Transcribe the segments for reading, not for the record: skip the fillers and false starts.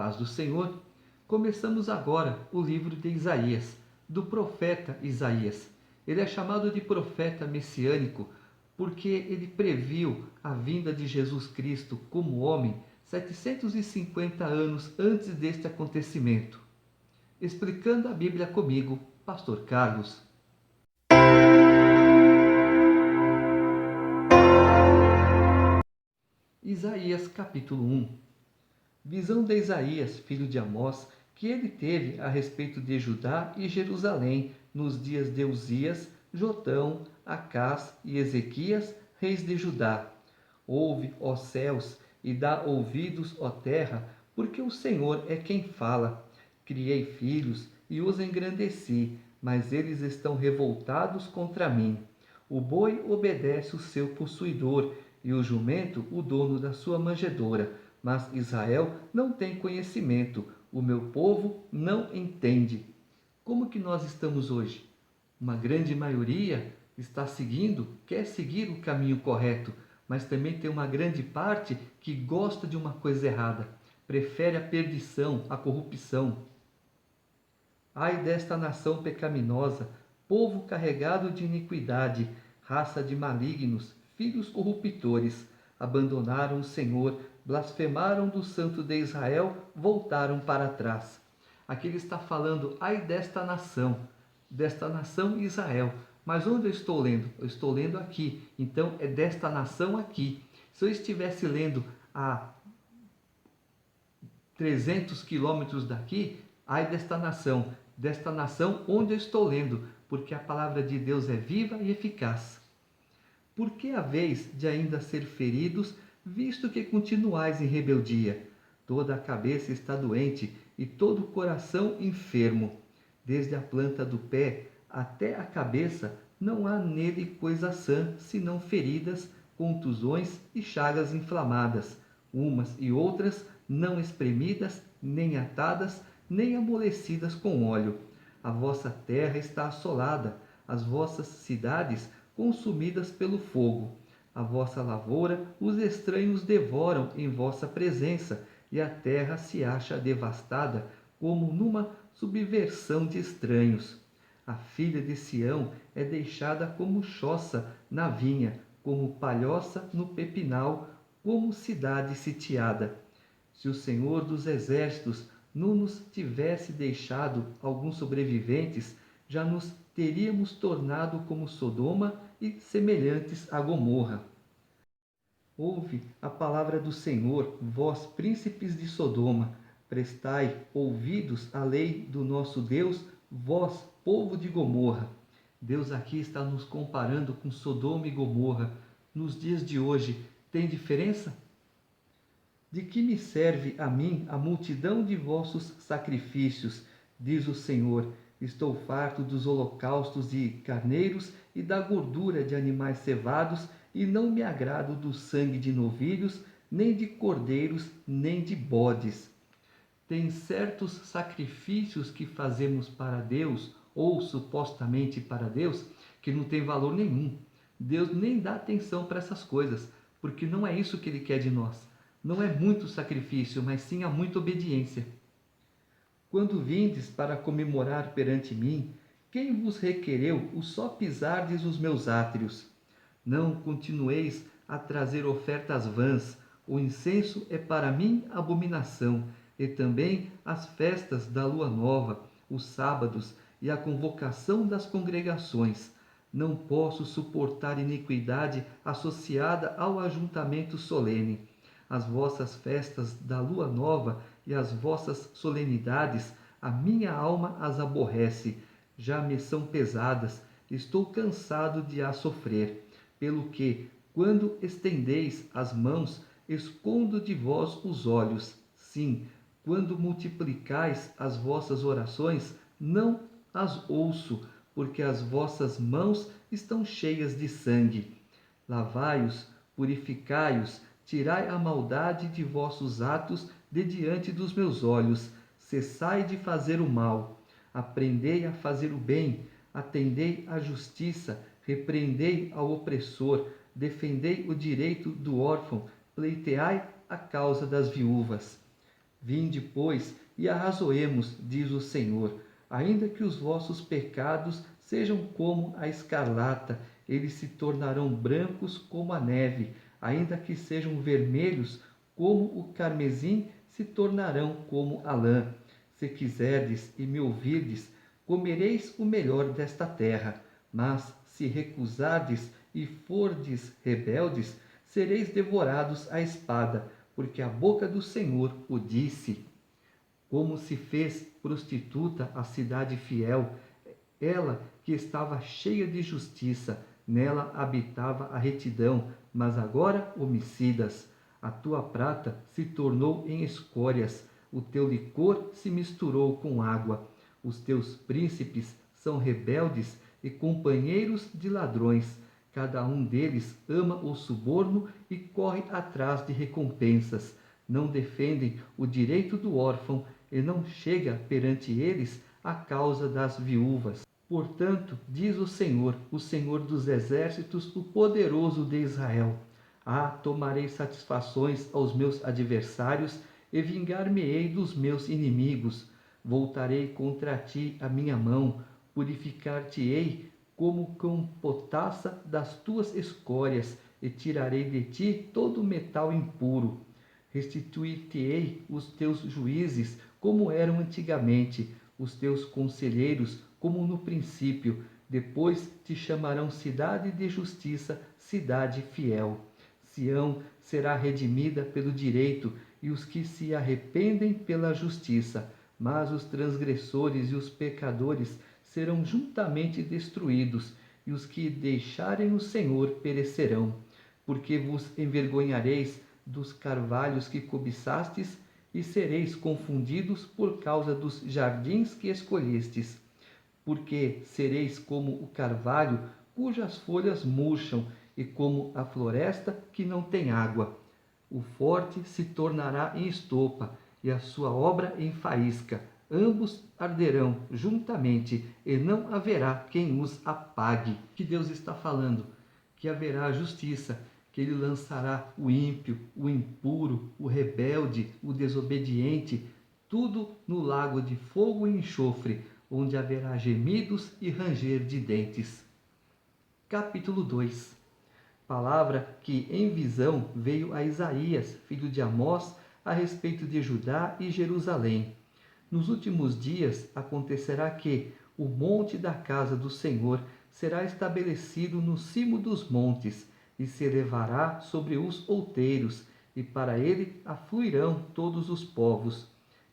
paz do Senhor, começamos agora o livro de Isaías, do profeta Isaías. Ele é chamado de profeta messiânico porque ele previu a vinda de Jesus Cristo como homem 750 anos antes deste acontecimento. Explicando a Bíblia comigo, Pastor Carlos. Isaías capítulo 1. Visão de Isaías, filho de Amós, que ele teve a respeito de Judá e Jerusalém nos dias de Uzias, Jotão, Acás e Ezequias, reis de Judá. Ouve, ó céus, e dá ouvidos, ó terra, porque o Senhor é quem fala. Criei filhos e os engrandeci, mas eles estão revoltados contra mim. O boi obedece o seu possuidor, e o jumento o dono da sua manjedoura. Mas Israel não tem conhecimento, o meu povo não entende. Como que nós estamos hoje? Uma grande maioria quer seguir o caminho correto, mas também tem uma grande parte que gosta de uma coisa errada, prefere a perdição, a corrupção. Ai desta nação pecaminosa, povo carregado de iniquidade, raça de malignos, filhos corruptores, abandonaram o Senhor, blasfemaram do Santo de Israel, voltaram para trás. Aqui ele está falando, ai desta nação Israel. Mas onde eu estou lendo? Eu estou lendo aqui, então é desta nação aqui. Se eu estivesse lendo a 300 quilômetros daqui, ai desta nação onde eu estou lendo, porque a palavra de Deus é viva e eficaz. Por que haveis de ainda ser feridos, visto que continuais em rebeldia? Toda a cabeça está doente e todo o coração enfermo. Desde a planta do pé até a cabeça não há nele coisa sã, senão feridas, contusões e chagas inflamadas, umas e outras não espremidas, nem atadas, nem amolecidas com óleo. A vossa terra está assolada, as vossas cidades consumidas pelo fogo. A vossa lavoura os estranhos devoram em vossa presença, e a terra se acha devastada, como numa subversão de estranhos. A filha de Sião é deixada como choça na vinha, como palhoça no pepinal, como cidade sitiada. Se o Senhor dos Exércitos não nos tivesse deixado alguns sobreviventes, já nos teríamos tornado como Sodoma e semelhantes a Gomorra. Ouve a palavra do Senhor, vós príncipes de Sodoma, prestai ouvidos à lei do nosso Deus, vós povo de Gomorra. Deus aqui está nos comparando com Sodoma e Gomorra. Nos dias de hoje, tem diferença? De que me serve a mim a multidão de vossos sacrifícios, diz o Senhor. Estou farto dos holocaustos de carneiros e da gordura de animais cevados, e não me agrado do sangue de novilhos, nem de cordeiros, nem de bodes. Tem certos sacrifícios que fazemos para Deus, ou supostamente para Deus, que não tem valor nenhum. Deus nem dá atenção para essas coisas, porque não é isso que Ele quer de nós. Não é muito sacrifício, mas sim há muita obediência. Quando vindes para comemorar perante mim, quem vos requereu o só pisardes os meus átrios? Não continueis a trazer ofertas vãs, o incenso é para mim abominação, e também as festas da lua nova, os sábados e a convocação das congregações. Não posso suportar iniquidade associada ao ajuntamento solene. As vossas festas da lua nova e as vossas solenidades, a minha alma as aborrece, já me são pesadas, estou cansado de as sofrer. Pelo que, quando estendeis as mãos, escondo de vós os olhos. Sim, quando multiplicais as vossas orações, não as ouço, porque as vossas mãos estão cheias de sangue. Lavai-os, purificai-os, tirai a maldade de vossos atos de diante dos meus olhos. Cessai de fazer o mal. Aprendei a fazer o bem, atendei à justiça, repreendei ao opressor, defendei o direito do órfão, pleiteai a causa das viúvas. Vinde, pois, e arrazoemos, diz o Senhor. Ainda que os vossos pecados sejam como a escarlata, eles se tornarão brancos como a neve. Ainda que sejam vermelhos como o carmesim, se tornarão como a lã. Se quiserdes e me ouvirdes, comereis o melhor desta terra. Mas se recusardes e fordes rebeldes, sereis devorados à espada, porque a boca do Senhor o disse. Como se fez prostituta a cidade fiel, ela que estava cheia de justiça, nela habitava a retidão, mas agora homicidas. A tua prata se tornou em escórias, o teu licor se misturou com água. Os teus príncipes são rebeldes e companheiros de ladrões. Cada um deles ama o suborno e corre atrás de recompensas. Não defendem o direito do órfão e não chega perante eles a causa das viúvas. Portanto, diz o Senhor dos exércitos, o poderoso de Israel: tomarei satisfações aos meus adversários e vingar-me-ei dos meus inimigos. Voltarei contra ti a minha mão, purificar-te-ei como com potassa das tuas escórias, e tirarei de ti todo o metal impuro. Restituir-te-ei os teus juízes como eram antigamente, os teus conselheiros como no princípio. Depois te chamarão cidade de justiça, cidade fiel. Sião será redimida pelo direito, e os que se arrependem pela justiça. Mas os transgressores e os pecadores serão juntamente destruídos, e os que deixarem o Senhor perecerão. Porque vos envergonhareis dos carvalhos que cobiçastes, e sereis confundidos por causa dos jardins que escolhestes. Porque sereis como o carvalho cujas folhas murcham, e como a floresta que não tem água. O forte se tornará em estopa, e a sua obra em faísca. Ambos arderão juntamente, e não haverá quem os apague. Que Deus está falando? Que haverá justiça, que ele lançará o ímpio, o impuro, o rebelde, o desobediente, tudo no lago de fogo e enxofre, onde haverá gemidos e ranger de dentes. Capítulo 2. Palavra que em visão veio a Isaías, filho de Amós, a respeito de Judá e Jerusalém. Nos últimos dias acontecerá que o monte da casa do Senhor será estabelecido no cimo dos montes, e se elevará sobre os outeiros, e para ele afluirão todos os povos.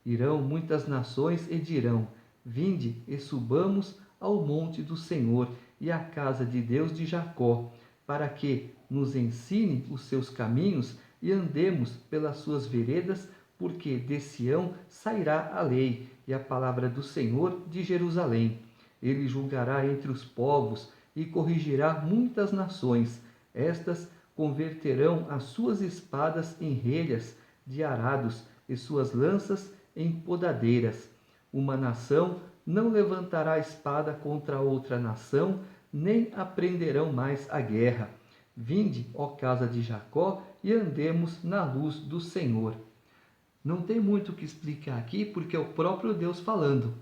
Irão muitas nações e dirão: Vinde e subamos ao monte do Senhor e à casa de Deus de Jacó, para que nos ensine os seus caminhos e andemos pelas suas veredas, porque de Sião sairá a lei e a palavra do Senhor de Jerusalém. Ele julgará entre os povos e corrigirá muitas nações. Estas converterão as suas espadas em relhas de arados e suas lanças em podadeiras. Uma nação não levantará espada contra outra nação, nem aprenderão mais a guerra. Vinde, ó casa de Jacó, e andemos na luz do Senhor. Não tem muito o que explicar aqui, porque é o próprio Deus falando.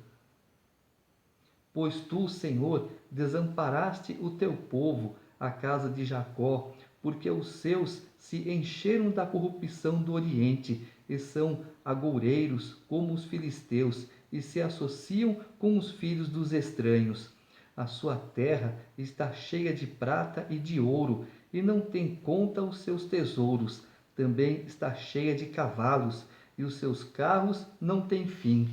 Pois tu, Senhor, desamparaste o teu povo, a casa de Jacó, porque os seus se encheram da corrupção do Oriente, e são agoureiros como os filisteus, e se associam com os filhos dos estranhos. A sua terra está cheia de prata e de ouro, e não tem conta os seus tesouros. Também está cheia de cavalos, e os seus carros não têm fim.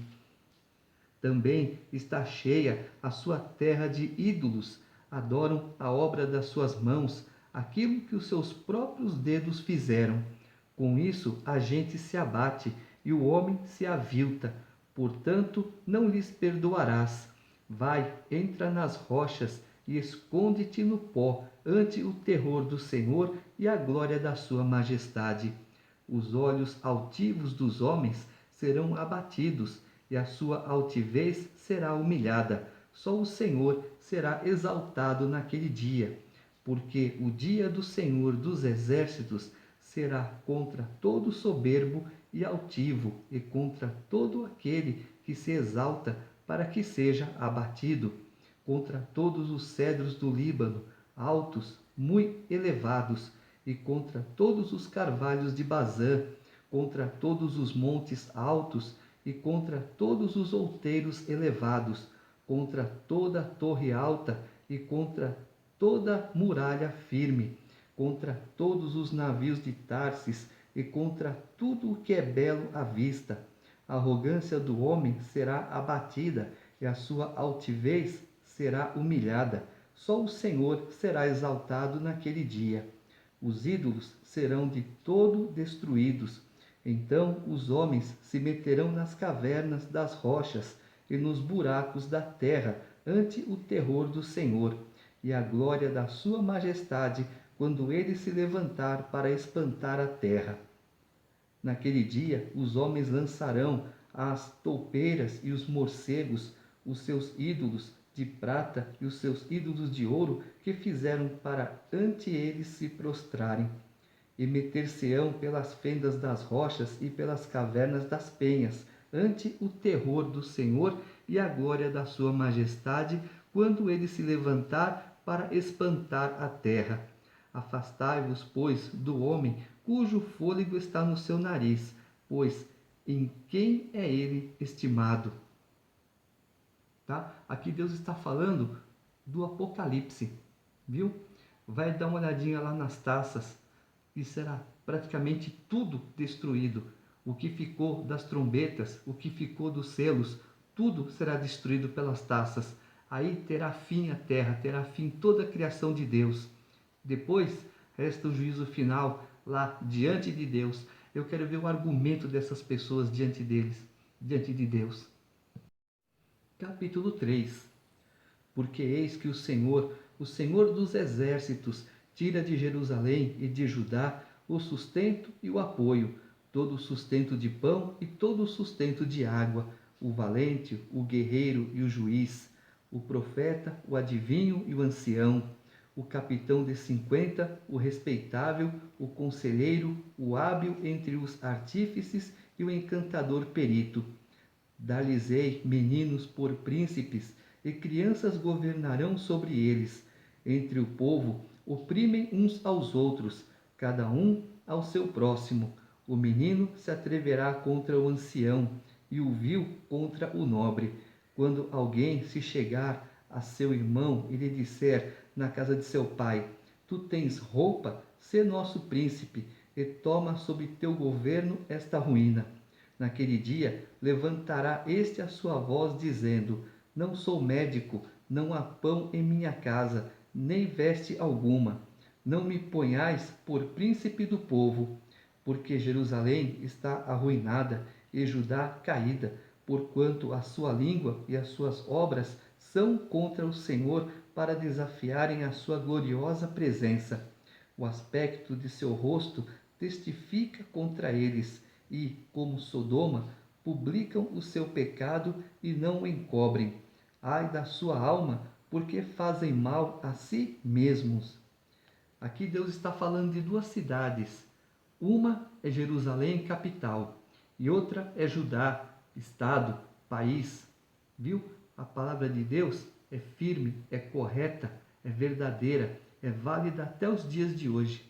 Também está cheia a sua terra de ídolos. Adoram a obra das suas mãos, aquilo que os seus próprios dedos fizeram. Com isso a gente se abate e o homem se avilta. Portanto, não lhes perdoarás. Vai, entra nas rochas e esconde-te no pó, ante o terror do Senhor e a glória da sua majestade. Os olhos altivos dos homens serão abatidos, e a sua altivez será humilhada. Só o Senhor será exaltado naquele dia, porque o dia do Senhor dos exércitos será contra todo soberbo e altivo, e contra todo aquele que se exalta, para que seja abatido, contra todos os cedros do Líbano, altos, muito elevados, e contra todos os carvalhos de Bazã, contra todos os montes altos, e contra todos os outeiros elevados, contra toda torre alta, e contra toda muralha firme, contra todos os navios de Tarsis, e contra tudo o que é belo à vista. A arrogância do homem será abatida, e a sua altivez será humilhada. Só o Senhor será exaltado naquele dia. Os ídolos serão de todo destruídos. Então os homens se meterão nas cavernas das rochas e nos buracos da terra ante o terror do Senhor e a glória da sua majestade, quando ele se levantar para espantar a terra. Naquele dia os homens lançarão as toupeiras e os morcegos, os seus ídolos de prata e os seus ídolos de ouro, que fizeram para ante eles se prostrarem, e meter-se-ão pelas fendas das rochas e pelas cavernas das penhas, ante o terror do Senhor e a glória da sua majestade, quando ele se levantar para espantar a terra. Afastai-vos, pois, do homem, cujo fôlego está no seu nariz, pois em quem é ele estimado? Tá? Aqui Deus está falando do Apocalipse, viu? Vai dar uma olhadinha lá nas taças e será praticamente tudo destruído. O que ficou das trombetas, o que ficou dos selos, tudo será destruído pelas taças. Aí terá fim a terra, terá fim toda a criação de Deus. Depois resta o juízo final lá diante de Deus. Eu quero ver o argumento dessas pessoas diante deles, diante de Deus. Capítulo 3. Porque eis que o Senhor dos exércitos, tira de Jerusalém e de Judá o sustento e o apoio, todo o sustento de pão e todo o sustento de água, o valente, o guerreiro e o juiz, o profeta, o adivinho e o ancião, o capitão de 50, o respeitável, o conselheiro, o hábil entre os artífices e o encantador perito. Dar-lhes-ei meninos por príncipes, e crianças governarão sobre eles. Entre o povo oprimem uns aos outros, cada um ao seu próximo. O menino se atreverá contra o ancião, e o vil contra o nobre. Quando alguém se chegar a seu irmão e lhe disser na casa de seu pai: Tu tens roupa, sê nosso príncipe, e toma sob teu governo esta ruína. Naquele dia levantará este a sua voz, dizendo: Não sou médico, não há pão em minha casa, nem veste alguma. Não me ponhais por príncipe do povo, porque Jerusalém está arruinada e Judá caída, porquanto a sua língua e as suas obras são contra o Senhor, para desafiarem a sua gloriosa presença. O aspecto de seu rosto testifica contra eles, e, como Sodoma, publicam o seu pecado e não o encobrem. Ai da sua alma, porque fazem mal a si mesmos. Aqui Deus está falando de duas cidades. Uma é Jerusalém, capital, e outra é Judá, estado, país. Viu? A palavra de Deus é firme, é correta, é verdadeira, é válida até os dias de hoje.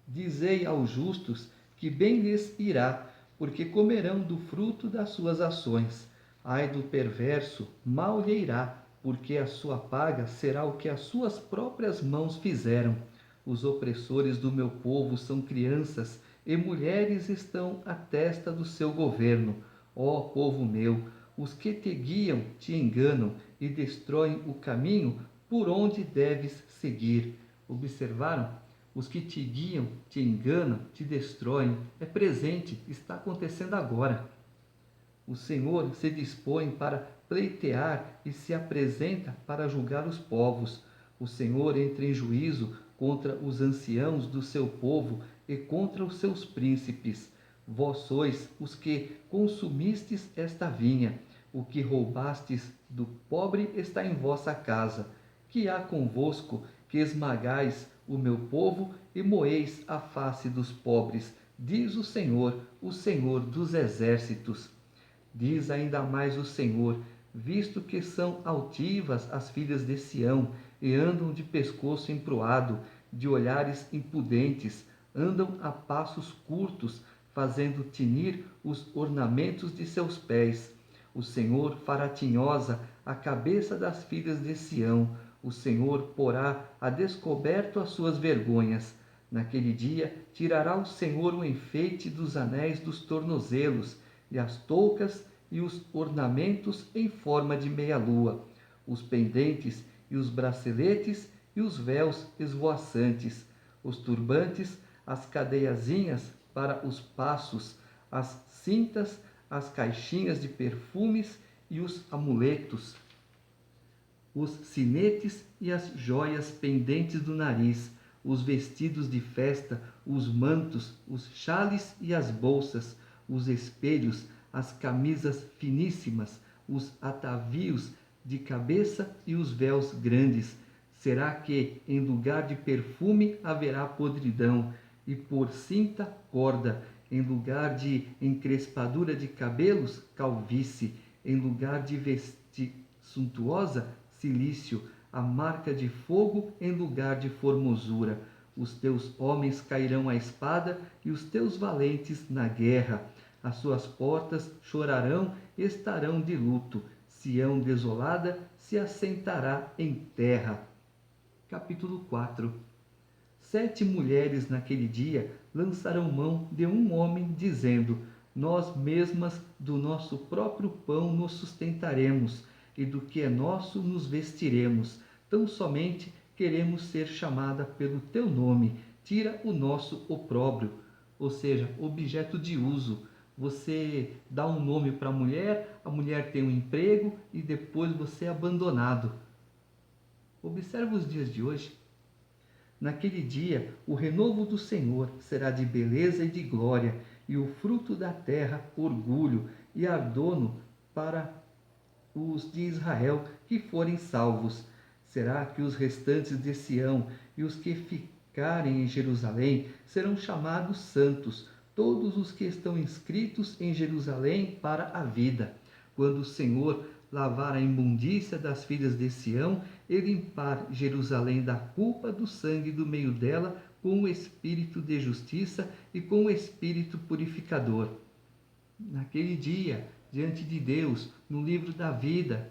Dizei aos justos que bem lhes irá, porque comerão do fruto das suas ações. Ai do perverso, mal lhe irá, porque a sua paga será o que as suas próprias mãos fizeram. Os opressores do meu povo são crianças, e mulheres estão à testa do seu governo. Ó povo meu, os que te guiam te enganam e destroem o caminho por onde deves seguir. Observaram? Os que te guiam te enganam, te destroem. É presente, está acontecendo agora. O Senhor se dispõe para pleitear e se apresenta para julgar os povos. O Senhor entra em juízo contra os anciãos do seu povo e contra os seus príncipes. Vós sois os que consumistes esta vinha. O que roubastes do pobre está em vossa casa. Que há convosco que esmagais o meu povo, e moeis a face dos pobres, diz o Senhor dos exércitos. Diz ainda mais o Senhor: visto que são altivas as filhas de Sião, e andam de pescoço emproado, de olhares impudentes, andam a passos curtos, fazendo tinir os ornamentos de seus pés. O Senhor fará tinhosa a cabeça das filhas de Sião, o Senhor porá a descoberto as suas vergonhas. Naquele dia tirará o Senhor o enfeite dos anéis dos tornozelos, e as toucas e os ornamentos em forma de meia-lua, os pendentes e os braceletes e os véus esvoaçantes, os turbantes, as cadeiazinhas para os passos, as cintas, as caixinhas de perfumes e os amuletos, os sinetes e as joias pendentes do nariz, os vestidos de festa, os mantos, os xales e as bolsas, os espelhos, as camisas finíssimas, os atavios de cabeça e os véus grandes. Será que em lugar de perfume haverá podridão, e por cinta corda, em lugar de encrespadura de cabelos, calvície, em lugar de veste suntuosa, cilício, a marca de fogo em lugar de formosura. Os teus homens cairão à espada e os teus valentes na guerra. As suas portas chorarão e estarão de luto. Sião desolada se assentará em terra. Capítulo 4. 7 mulheres naquele dia lançarão mão de um homem, dizendo: nós mesmas do nosso próprio pão nos sustentaremos, e do que é nosso nos vestiremos. Tão somente queremos ser chamada pelo teu nome. Tira o nosso opróbrio, ou seja, objeto de uso. Você dá um nome para a mulher tem um emprego e depois você é abandonado. Observe os dias de hoje. Naquele dia, o renovo do Senhor será de beleza e de glória, e o fruto da terra, orgulho e ardono para os de Israel que forem salvos. Será que os restantes de Sião e os que ficarem em Jerusalém serão chamados santos, todos os que estão inscritos em Jerusalém para a vida. Quando o Senhor lavar a imundícia das filhas de Sião e limpar Jerusalém da culpa do sangue do meio dela com o espírito de justiça e com o espírito purificador. Naquele dia, diante de Deus, no livro da vida,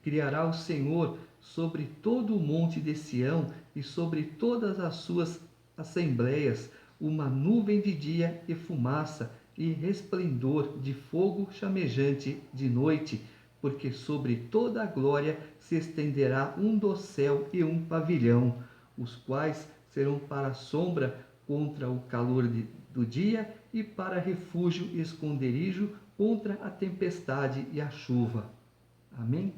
criará o Senhor sobre todo o monte de Sião e sobre todas as suas assembleias uma nuvem de dia e fumaça e resplendor de fogo chamejante de noite, porque sobre toda a glória se estenderá um dossel e um pavilhão, os quais serão para sombra contra o calor do dia e para refúgio e esconderijo contra a tempestade e a chuva. Amém?